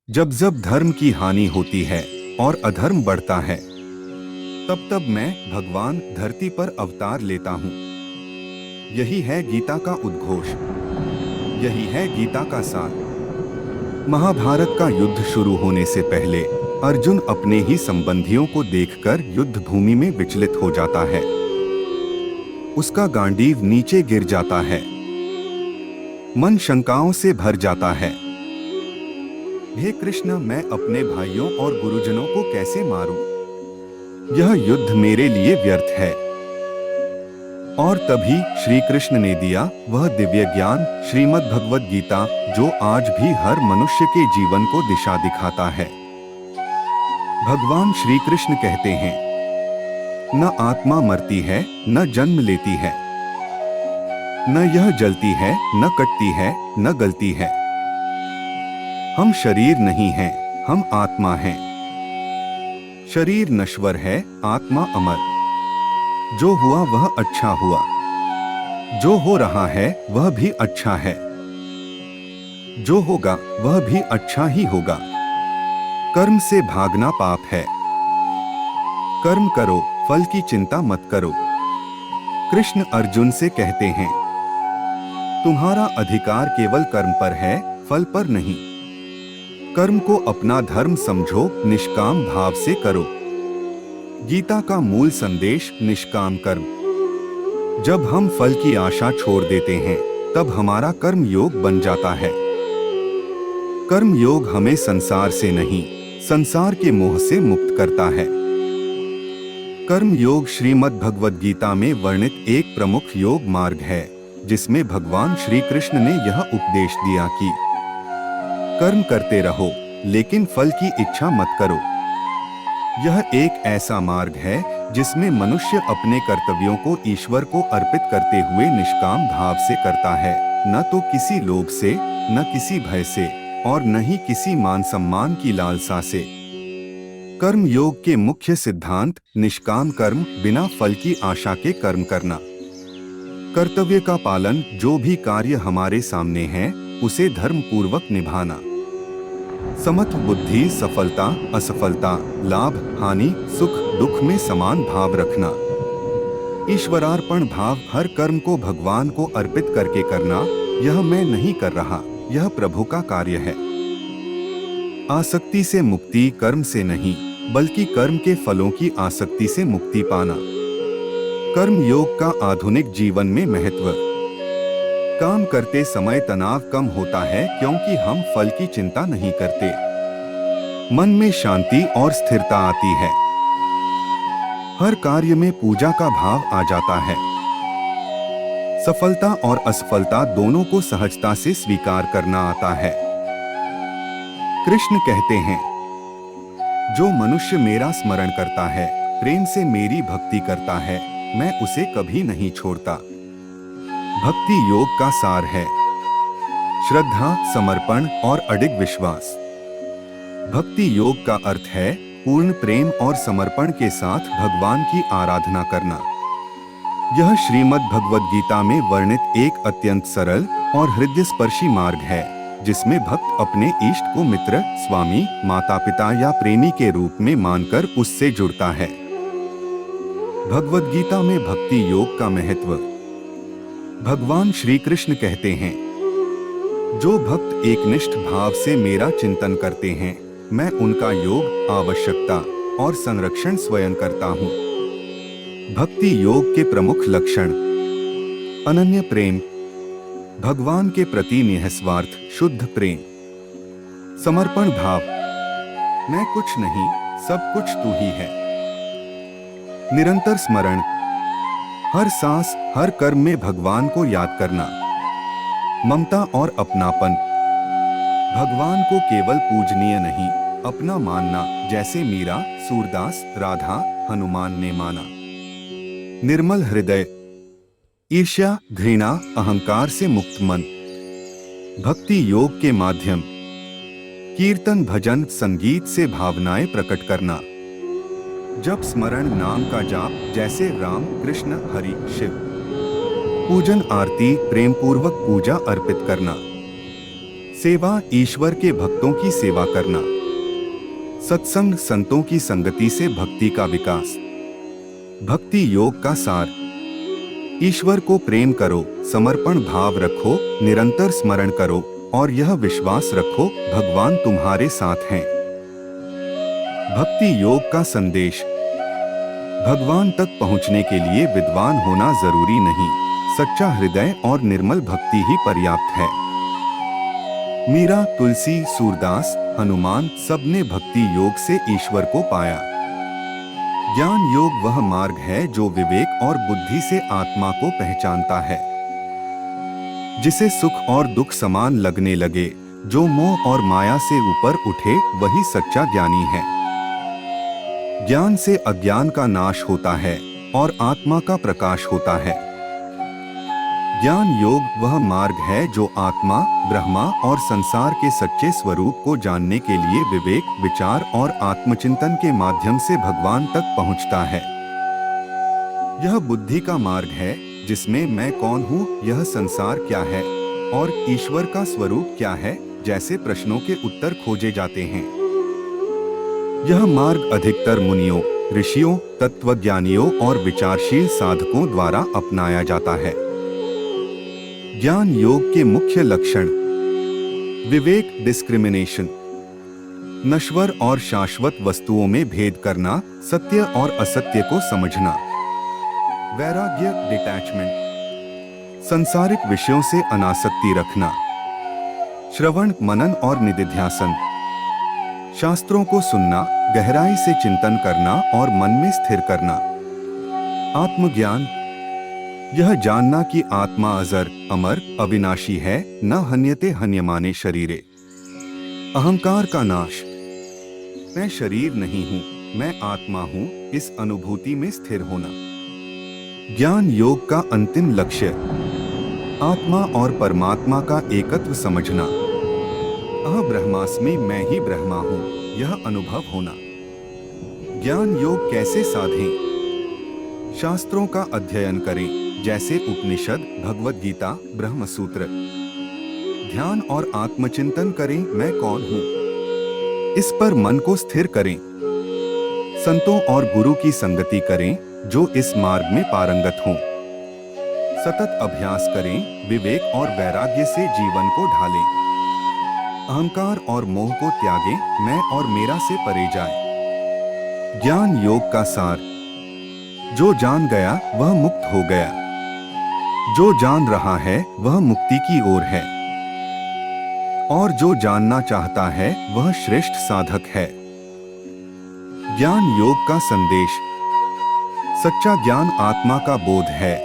जब जब धर्म की हानि होती है और अधर्म बढ़ता है, तब तब मैं भगवान धरती पर अवतार लेता हूँ। यही है गीता का उद्घोष, यही है गीता का सार। महाभारत का युद्ध शुरू होने से पहले अर्जुन अपने ही संबंधियों को देखकर युद्ध भूमि में विचलित हो जाता है। उसका गांडीव नीचे गिर जाता है, मन शंकाओं से भर जाता है। हे कृष्ण, मैं अपने भाइयों और गुरुजनों को कैसे मारूं? यह युद्ध मेरे लिए व्यर्थ है। और तभी श्री कृष्ण ने दिया वह दिव्य ज्ञान श्रीमद् भगवद गीता, जो आज भी हर मनुष्य के जीवन को दिशा दिखाता है। भगवान श्री कृष्ण कहते हैं, न आत्मा मरती है, न जन्म लेती है, न यह जलती है, न कटती है, न गलती है। हम शरीर नहीं हैं, हम आत्मा हैं। शरीर नश्वर है, आत्मा अमर। जो हुआ वह अच्छा हुआ, जो हो रहा है वह भी अच्छा है, जो होगा वह भी अच्छा ही होगा। कर्म से भागना पाप है। कर्म करो, फल की चिंता मत करो। कृष्ण अर्जुन से कहते हैं, तुम्हारा अधिकार केवल कर्म पर है, फल पर नहीं। कर्म को अपना धर्म समझो, निष्काम भाव से करो। गीता का मूल संदेश निष्काम कर्म। जब हम फल की आशा छोड़ देते हैं, तब हमारा कर्म योग बन जाता है। कर्म योग हमें संसार से नहीं, संसार के मोह से मुक्त करता है। कर्म योग श्रीमद् भगवद गीता में वर्णित एक प्रमुख योग मार्ग है, जिसमें भगवान श्री कृष्ण ने यह उपदेश दिया कि कर्म करते रहो, लेकिन फल की इच्छा मत करो। यह एक ऐसा मार्ग है जिसमें मनुष्य अपने कर्तव्यों को ईश्वर को अर्पित करते हुए निष्काम भाव से करता है, न तो किसी लोभ से, न किसी भय से, और न ही किसी मान सम्मान की लालसा से। कर्म योग के मुख्य सिद्धांत निष्काम कर्म, बिना फल की आशा के कर्म करना, कर्तव्य का पालन, जो भी कार्य हमारे सामने है उसे धर्म पूर्वक निभाना, समत्व बुद्धि, सफलता असफलता, लाभ हानि, सुख दुख में समान भाव रखना, ईश्वरार्पण भाव, हर कर्म को भगवान को अर्पित करके करना। यह मैं नहीं कर रहा, यह प्रभु का कार्य है। आसक्ति से मुक्ति कर्म से नहीं, बल्कि कर्म के फलों की आसक्ति से मुक्ति पाना। कर्म योग का आधुनिक जीवन में महत्व। काम करते समय तनाव कम होता है, क्योंकि हम फल की चिंता नहीं करते। मन में शांति और स्थिरता आती है। हर कार्य में पूजा का भाव आ जाता है। सफलता और असफलता दोनों को सहजता से स्वीकार करना आता है। कृष्ण कहते हैं, जो मनुष्य मेरा स्मरण करता है, प्रेम से मेरी भक्ति करता है, मैं उसे कभी नहीं छोड़ता। भक्ति योग का सार है श्रद्धा, समर्पण और अडिग विश्वास। भक्ति योग का अर्थ है पूर्ण प्रेम और समर्पण के साथ भगवान की आराधना करना। यह श्रीमद् भगवद गीता में वर्णित एक अत्यंत सरल और हृदयस्पर्शी मार्ग है, जिसमें भक्त अपने इष्ट को मित्र, स्वामी, माता पिता या प्रेमी के रूप में मानकर उससे जुड़ता है। भगवद गीता में भक्ति योग का महत्व। भगवान श्री कृष्ण कहते हैं, जो भक्त एकनिष्ठ भाव से मेरा चिंतन करते हैं, मैं उनका योग, आवश्यकता और संरक्षण स्वयं करता हूँ। भक्ति योग के प्रमुख लक्षण। अनन्य प्रेम, भगवान के प्रति निःस्वार्थ शुद्ध प्रेम। समर्पण भाव, मैं कुछ नहीं, सब कुछ तू ही है। निरंतर स्मरण, हर सांस, हर कर्म में भगवान को याद करना। ममता और अपनापन, भगवान को केवल पूजनीय नहीं, अपना मानना, जैसे मीरा, सूरदास, राधा, हनुमान ने माना। निर्मल हृदय, ईर्ष्या, घृणा, अहंकार से मुक्त मन। भक्ति योग के माध्यम। कीर्तन, भजन, संगीत से भावनाएं प्रकट करना। जप, स्मरण, नाम का जाप, जैसे राम, कृष्ण, हरि, शिव। पूजन, आरती, प्रेम पूर्वक पूजा अर्पित करना। सेवा ईश्वर के भक्तों की सेवा करना। सत्संग संतों की संगति से भक्ति का विकास। भक्ति योग का सार। ईश्वर को प्रेम करो, समर्पण भाव रखो, निरंतर स्मरण करो और यह विश्वास रखो भगवान तुम्हारे साथ हैं। भक्ति योग का संदेश। भगवान तक पहुंचने के लिए विद्वान होना जरूरी नहीं, सच्चा हृदय और निर्मल भक्ति ही पर्याप्त है। मीरा, तुलसी, सूरदास, हनुमान सबने भक्ति योग से ईश्वर को पाया। ज्ञान योग वह मार्ग है जो विवेक और बुद्धि से आत्मा को पहचानता है, जिसे सुख और दुख समान लगने लगे, जो मोह और माया से ऊपर उठे, वही सच्चा ज्ञानी है। ज्ञान से अज्ञान का नाश होता है और आत्मा का प्रकाश होता है। ज्ञान योग वह मार्ग है जो आत्मा, ब्रह्मा और संसार के सच्चे स्वरूप को जानने के लिए विवेक, विचार और आत्मचिंतन के माध्यम से भगवान तक पहुंचता है। यह बुद्धि का मार्ग है जिसमें मैं कौन हूँ, यह संसार क्या है और ईश्वर का स्वरूप क्या है जैसे प्रश्नों के उत्तर खोजे जाते हैं। यह मार्ग अधिकतर मुनियों, ऋषियों, तत्वज्ञानियों और विचारशील साधकों द्वारा अपनाया जाता है। ज्ञान योग के मुख्य लक्षण। विवेक, डिस्क्रिमिनेशन, नश्वर और शाश्वत वस्तुओं में भेद करना, सत्य और असत्य को समझना। वैराग्य, डिटैचमेंट, संसारिक विषयों से अनासक्ति रखना। श्रवण, मनन और निधिध्यासन, शास्त्रों को सुनना, गहराई से चिंतन करना और मन में स्थिर करना। आत्मज्ञान, यह जानना कि आत्मा अजर, अमर, अविनाशी है, न हन्यते हन्यमाने शरीरे। अहंकार का नाश, मैं शरीर नहीं हूँ, मैं आत्मा हूँ, इस अनुभूति में स्थिर होना। ज्ञान योग का अंतिम लक्ष्य, आत्मा और परमात्मा का एकत्व समझना। ब्रह्मास्मि, मैं ही ब्रह्मा हूँ, यह अनुभव होना। ज्ञान योग कैसे साधें? शास्त्रों का अध्ययन करें, जैसे उपनिषद, भगवद गीता, ब्रह्म सूत्र। ध्यान और आत्मचिंतन करें, मैं कौन हूँ, इस पर मन को स्थिर करें। संतों और गुरु की संगति करें जो इस मार्ग में पारंगत हों। सतत अभ्यास करें, विवेक और वैराग्य से जीवन को ढालें। अहंकार और मोह को त्यागें, मैं और मेरा से परे जाएं। ज्ञान योग का सार। जो जान गया वह मुक्त हो गया, जो जान रहा है वह मुक्ति की ओर है, और जो जानना चाहता है वह श्रेष्ठ साधक है। ज्ञान योग का संदेश। सच्चा ज्ञान आत्मा का बोध है,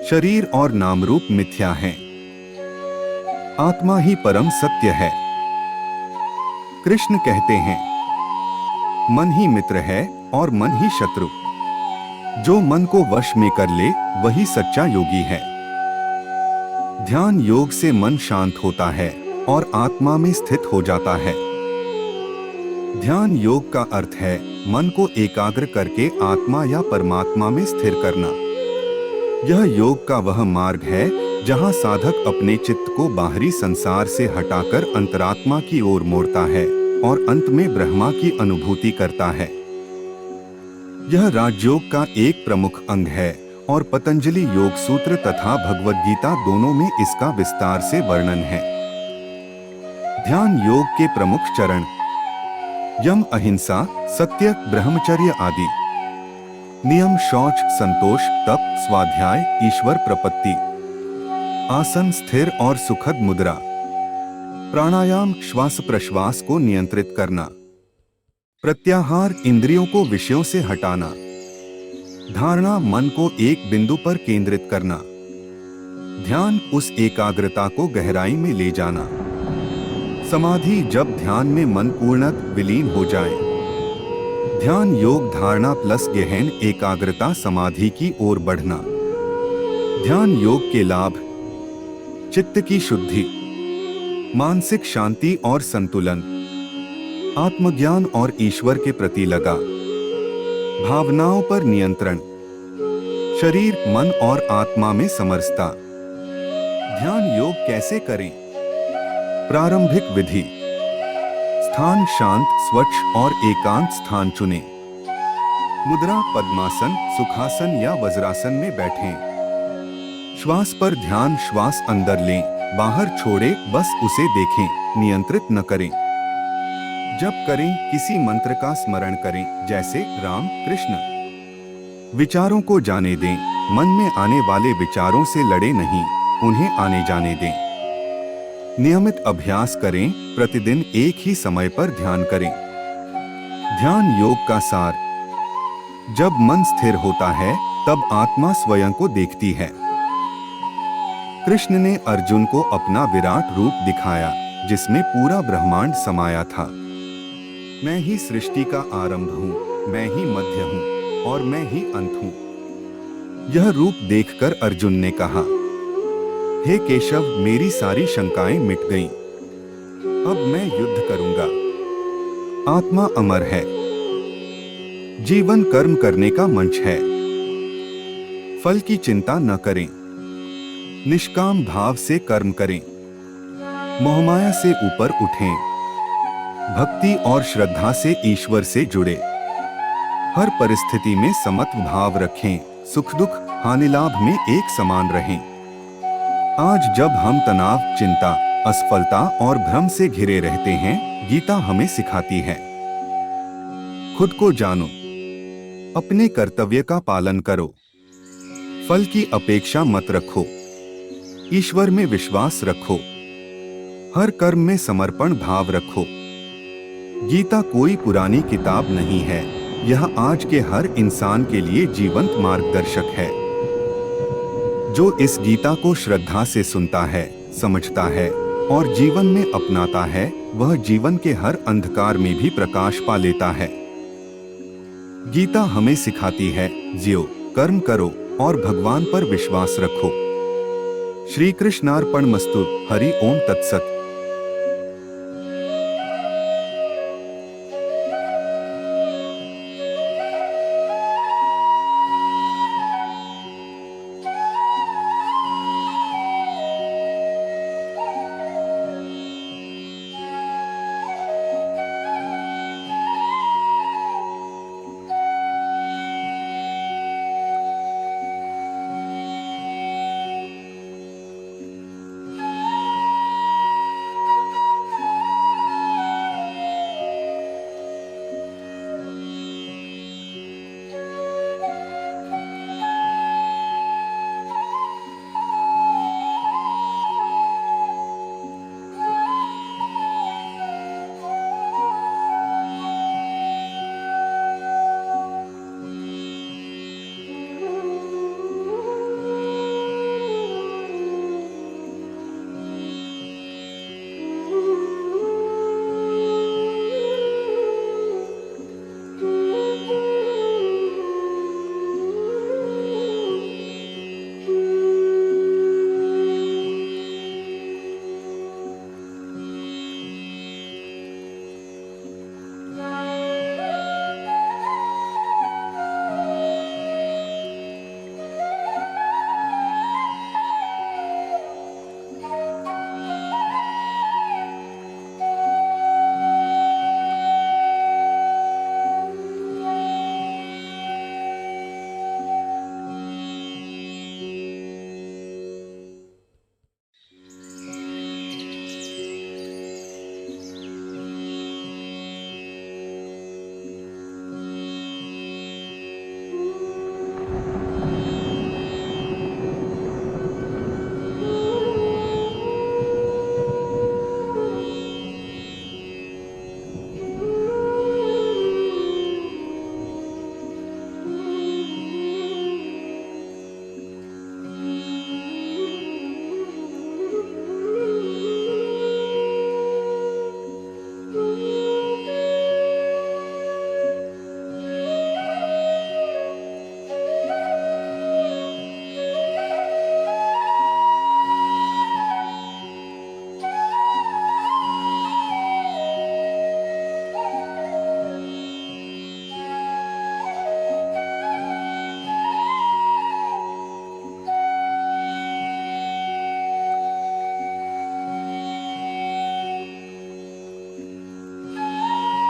शरीर और नाम रूप मिथ्या हैं। आत्मा ही परम सत्य है। कृष्ण कहते हैं, मन ही मित्र है और मन ही शत्रु। जो मन को वश में कर ले वही सच्चा योगी है। ध्यान योग से मन शांत होता है और आत्मा में स्थित हो जाता है। ध्यान योग का अर्थ है मन को एकाग्र करके आत्मा या परमात्मा में स्थिर करना। यह योग का वह मार्ग है जहां साधक अपने चित्त को बाहरी संसार से हटाकर अंतरात्मा की ओर मोड़ता है और अंत में ब्रह्मा की अनुभूति करता है। यह राजयोग का एक प्रमुख अंग है और पतंजलि योग सूत्र तथा भगवद गीता दोनों में इसका विस्तार से वर्णन है। ध्यान योग के प्रमुख चरण। यम, अहिंसा, सत्य, ब्रह्मचर्य आदि। नियम, शौच, संतोष, तप, स्वाध्याय, ईश्वर प्रपत्ति। आसन, स्थिर और सुखद मुद्रा। प्राणायाम, श्वास प्रश्वास को नियंत्रित करना। प्रत्याहार, इंद्रियों को विषयों से हटाना। धारणा, मन को एक बिंदु पर केंद्रित करना। ध्यान, उस एकाग्रता को गहराई में ले जाना। समाधि, जब ध्यान में मन पूर्णतः विलीन हो जाए। ध्यान योग धारणा प्लस गहन एकाग्रता समाधि की ओर बढ़ना। ध्यान योग के लाभ। चित्त की शुद्धि, मानसिक शांति और संतुलन, आत्मज्ञान और ईश्वर के प्रति लगाव, भावनाओं पर नियंत्रण, शरीर, मन और आत्मा में समरसता। ध्यान योग कैसे करें? प्रारंभिक विधि। स्थान शांत, स्वच्छ और एकांत स्थान चुनें। मुद्रा पद्मासन, सुखासन या वज्रासन में बैठें। श्वास पर ध्यान, श्वास अंदर लें, बाहर छोड़ें, बस उसे देखें, नियंत्रित न करें। जब करें, किसी मंत्र का स्मरण करें, जैसे राम, कृष्ण। विचारों को जाने दें, मन में आने वाले विचारों से लड़े नहीं, उन्हें आने जाने दें। नियमित अभ्यास करें, प्रतिदिन एक ही समय पर ध्यान करें। ध्यान योग का सार। जब मन स्थिर होता है, तब आत्मा स्वयं को देखती है। कृष्ण ने अर्जुन को अपना विराट रूप दिखाया, जिसमें पूरा ब्रह्मांड समाया था। मैं ही सृष्टि का आरंभ हूँ, मैं ही मध्य हूँ और मैं ही अंत हूँ। यह रूप देखकर अर्जुन ने कहा, हे केशव, मेरी सारी शंकाएं मिट गईं। अब मैं युद्ध करूंगा। आत्मा अमर है। जीवन कर्म करने का मंच है। फल की चिंता न करें। निष्काम भाव से कर्म करें। मोहमाया से ऊपर उठें। भक्ति और श्रद्धा से ईश्वर से जुड़े। हर परिस्थिति में समत्व भाव रखें। सुख दुख, हानि लाभ में एक समान रहें। आज जब हम तनाव, चिंता, असफलता और भ्रम से घिरे रहते हैं, गीता हमें सिखाती है, खुद को जानो, अपने कर्तव्य का पालन करो, फल की अपेक्षा मत रखो, ईश्वर में विश्वास रखो, हर कर्म में समर्पण भाव रखो। गीता कोई पुरानी किताब नहीं है, यह आज के हर इंसान के लिए जीवंत मार्गदर्शक है। जो इस गीता को श्रद्धा से सुनता है, समझता है और जीवन में अपनाता है, वह जीवन के हर अंधकार में भी प्रकाश पा लेता है। गीता हमें सिखाती है, जियो, कर्म करो और भगवान पर विश्वास रखो। श्री कृष्णार्पणमस्तु। हरि ओम तत्सत।